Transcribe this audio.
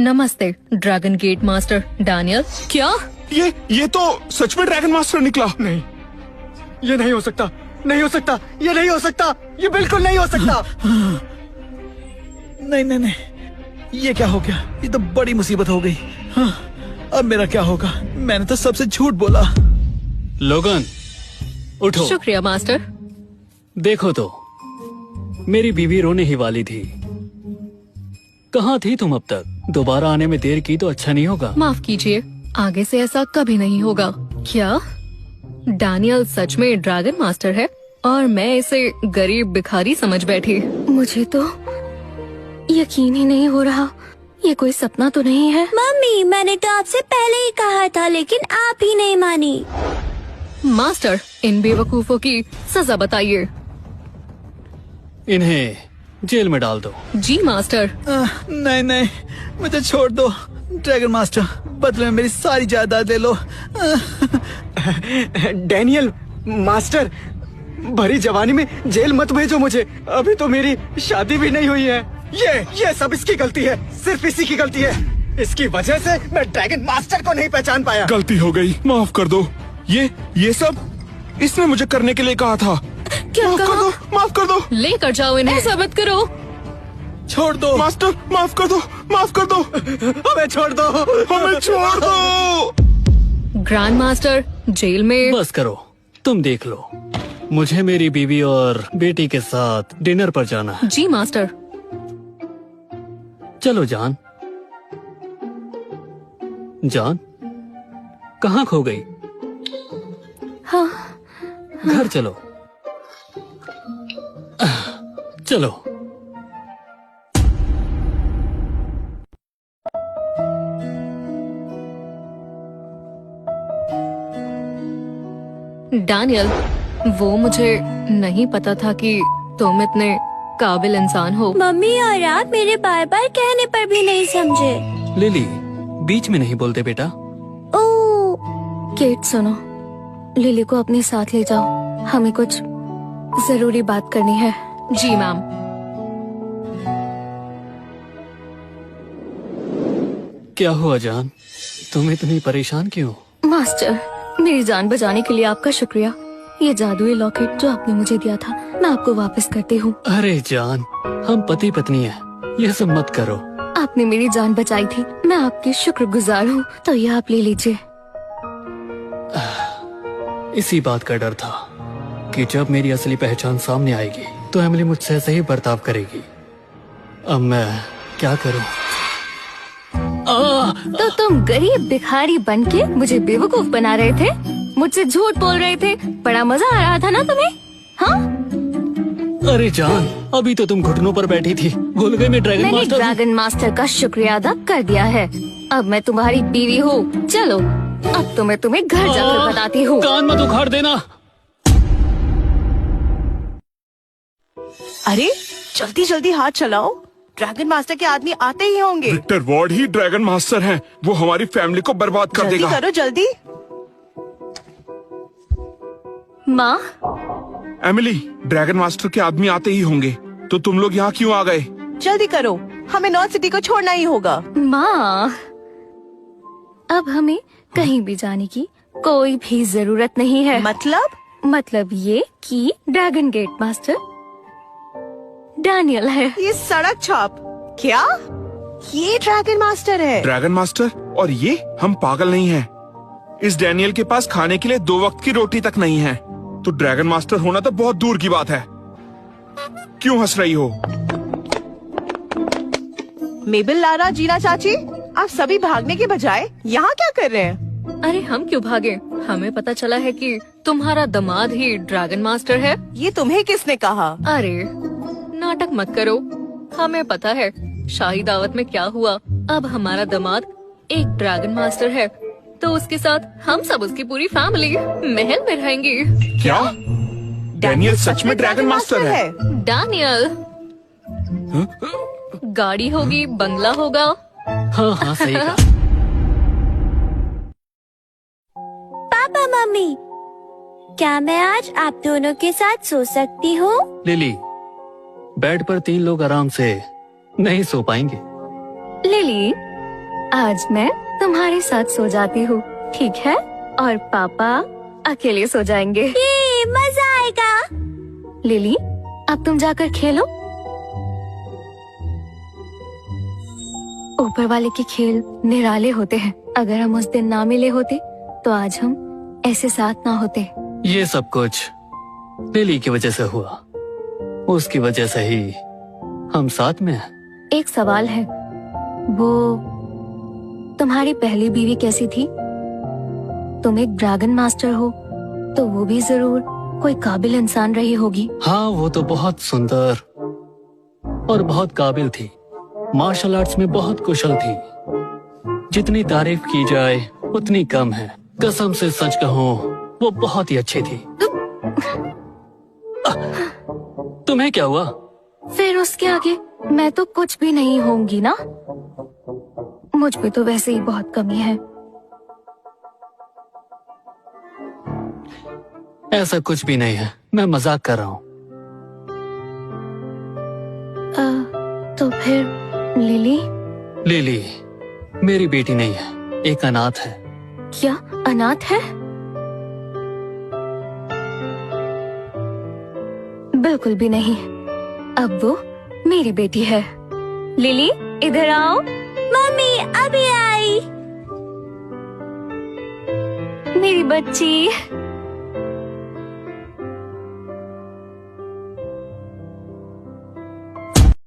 नमस्ते dragon gate master Daniel. क्या ये तो सच में ड्रैगन मास्टर निकला। नहीं, ये नहीं हो सकता, नहीं हो सकता, ये नहीं हो सकता, ये बिल्कुल नहीं हो सकता। नहीं नहीं नहीं, ये क्या हो गया? ये तो बड़ी मुसीबत हो गई। हाँ, अब मेरा क्या होगा? मैंने तो सबसे झूठ बोला। लोगन उठो। शुक्रिया मास्टर। देखो तो मेरी बीवी रोने ही वाली थी। कहाँ थी तुम अब तक? दोबारा आने में देर की तो अच्छा नहीं होगा। माफ कीजिए, आगे से ऐसा कभी नहीं होगा। क्या डैनियल सच में ड्रैगन मास्टर है और मैं इसे गरीब भिखारी समझ बैठी? मुझे तो यकीन ही नहीं हो रहा। ये कोई सपना तो नहीं है? मम्मी, मैंने तो आपसे पहले ही कहा था, लेकिन आप ही नहीं मानी। मास्टर, इन बेवकूफों की सजा बताइए। इन्हें जेल में डाल दो। जी मास्टर। नहीं नहीं, मुझे छोड़ दो। ड्रैगन मास्टर, बदले में मेरी सारी जायदाद ले लो। डैनियल मास्टर, भरी जवानी में जेल मत भेजो मुझे। अभी तो मेरी शादी भी नहीं हुई है। ये सब इसकी गलती है, सिर्फ इसी की गलती है। इसकी वजह से मैं ड्रैगन मास्टर को नहीं पहचान पाया। गलती हो गई, माफ कर दो। ये सब इसने मुझे करने के लिए कहा था। क्या माफ कर दो, माफ कर दो। लेकर जाओ इन्हें। ऐसा मत करो। छोड़ दो मास्टर, माफ कर दो, माफ कर दो। हमें छोड़ दो, हमें छोड़ दो। ग्रैंड मास्टर जेल में। बस करो, तुम देख लो। मुझे मेरी बीवी और बेटी के साथ डिनर पर जाना है। जी मास्टर। चलो जान। जान कहाँ खो गई? हाँ। घर चलो। चलो। डैनियल, वो मुझे नहीं पता था कि तुम इतने काबिल इंसान हो। मम्मी और आप मेरे बार बार कहने पर भी नहीं समझे। लिली, बीच में नहीं बोलते बेटा। ओह, केट सुनो, लिली को अपने साथ ले जाओ, हमें कुछ जरूरी बात करनी है। जी मैम। क्या हुआ जान, तुम इतनी परेशान क्यों? मास्टर, मेरी जान बचाने के लिए आपका शुक्रिया। ये जादुई लॉकेट जो आपने मुझे दिया था, मैं आपको वापस करती हूँ। अरे जान, हम पति पत्नी हैं, ये सब मत करो। आपने मेरी जान बचाई थी, मैं आपकी शुक्रगुजार हूँ। तो ये आप ले लीजिए। इसी बात का डर था कि जब मेरी असली पहचान सामने आएगी तो एमिली मुझसे ऐसे ही बर्ताव करेगी। अब मैं क्या करूं? तो तुम गरीब भिखारी बनके मुझे बेवकूफ बना रहे थे, मुझसे झूठ बोल रहे थे। बड़ा मजा आ रहा था ना तुम्हें? हाँ? अरे जान, अभी तो तुम घुटनों पर बैठी थी, भूल गई मैं ड्रैगन मैंने मास्टर हूं। ड्रैगन मास्टर का शुक्रिया अदा कर दिया है। अब मैं तुम्हारी बीवी हूँ। चलो, अब तो मैं तुम्हें घर जाकर बताती हूँ। कान मत उखाड़ देना। अरे जल्दी जल्दी हाथ चलाओ, ड्रैगन मास्टर के आदमी आते ही होंगे। विक्टर वॉर्ड ही ड्रैगन मास्टर हैं। वो हमारी फैमिली को बर्बाद कर जल्दी देगा। करो जल्दी। माँ, एमिली, ड्रैगन मास्टर के आदमी आते ही होंगे, तो तुम लोग यहाँ क्यों आ गए? जल्दी करो, हमें नॉर्थ सिटी को छोड़ना ही होगा। माँ, अब हमें कहीं भी जाने की कोई भी जरूरत नहीं है। मतलब ये कि ड्रैगन गेट मास्टर डैनियल है। ये सड़क छाप क्या? ये ड्रैगन मास्टर है। ड्रैगन मास्टर और ये? हम पागल नहीं हैं। इस डैनियल के पास खाने के लिए 2 वक्त की रोटी तक नहीं है, तो ड्रैगन मास्टर होना तो बहुत दूर की बात है। क्यों हंस रही हो? मेबल, लारा, जीना चाची, आप सभी भागने के बजाय यहाँ क्या कर रहे हैं? अरे हम क्यों भागे? हमें पता चला है कि तुम्हारा दामाद ही ड्रैगन मास्टर है। ये तुम्हें किसने कहा? अरे नाटक मत करो, हमें पता है शाही दावत में क्या हुआ। अब हमारा दामाद एक ड्रैगन मास्टर है, तो उसके साथ हम सब उसकी पूरी फैमिली महल में रहेंगे। क्या? डैनियल सच में ड्रैगन मास्टर है? डैनियल, गाड़ी होगी, बंगला होगा। हाँ हाँ सही कहा। पापा मम्मी, क्या मैं आज आप दोनों के साथ सो सकती हूँ? लिली, बेड पर 3 लोग आराम से नहीं सो पाएंगे। लिली, आज मैं तुम्हारे साथ सो जाती हूँ, ठीक है? और पापा अकेले सो जाएंगे। ये मजा आएगा। लिली, अब तुम जाकर खेलो। ऊपर वाले के खेल निराले होते हैं। अगर हम उस दिन ना मिले होते तो आज हम ऐसे साथ ना होते। ये सब कुछ लिली की वजह से हुआ। उसकी वजह से ही हम साथ में हैं। एक सवाल है, वो तुम्हारी पहली बीवी कैसी थी? तुम एक ड्रैगन मास्टर हो तो वो भी जरूर कोई काबिल इंसान रही होगी। हाँ, वो तो बहुत सुंदर और बहुत काबिल थी। मार्शल आर्ट्स में बहुत कुशल थी। जितनी तारीफ की जाए उतनी कम है। कसम से सच कहूँ, वो बहुत ही अच्छी थी। तुम्हें क्या हुआ? फिर उसके आगे मैं तो कुछ भी नहीं होंगी ना। मुझ पे तो वैसे ही बहुत कमी है। ऐसा कुछ भी नहीं है, मैं मजाक कर रहा हूँ। तो फिर लिली? लिली मेरी बेटी नहीं है, एक अनाथ है। क्या अनाथ है? बिल्कुल भी नहीं। अब वो मेरी बेटी है। लिली, इधर आओ। मम्मी अभी आई। मेरी बच्ची।